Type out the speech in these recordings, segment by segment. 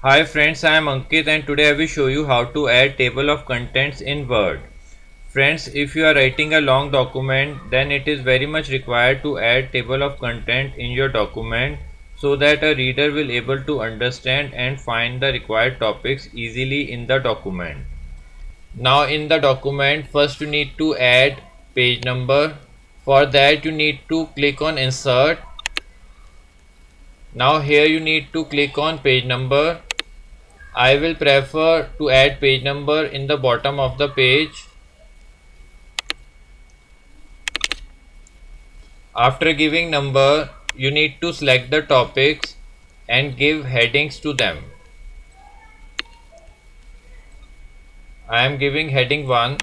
Hi friends, I am Ankit and today I will show you how to add table of contents in Word. Friends, if you are writing a long document, then it is very much required to add table of content in your document so that a reader will able to understand and find the required topics easily in the document. Now in the document, first you need to add page number. For that you need to click on insert. Now here you need to click on page number. I will prefer to add page number in the bottom of the page. After giving number, you need to select the topics and give headings to them. I am giving heading 1.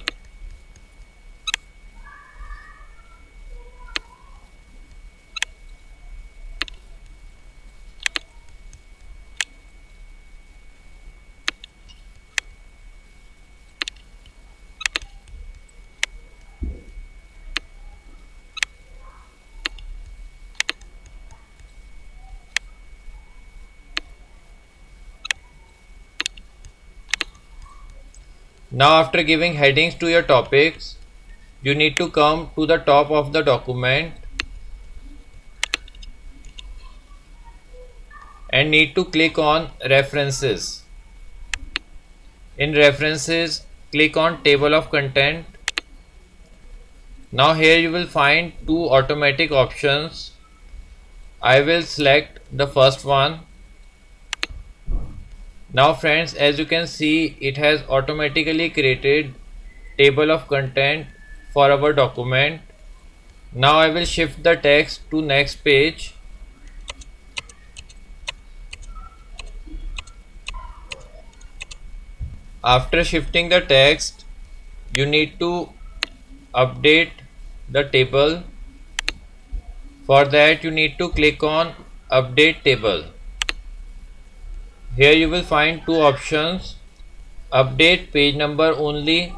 Now after giving headings to your topics, you need to come to the top of the document and need to click on references. In references, click on table of content. Now here you will find two automatic options. I will select the first one. Now friends, as you can see, it has automatically created table of content for our document. Now I will shift the text to next page. After shifting the text, you need to update the table. For that you need to click on update table. Here you will find two options: update page number only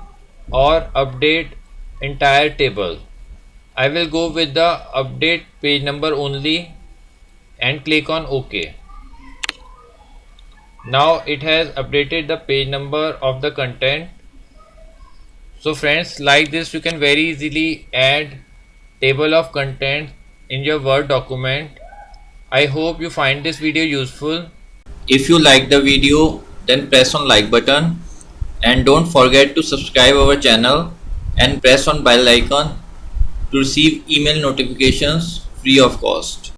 or update entire table. I will go with the update page number only and click on OK. Now it has updated the page number of the content. So friends, like this you can very easily add table of content in your Word document. I hope you find this video useful. If you like the video, then press on like button and don't forget to subscribe our channel and press on bell icon to receive email notifications free of cost.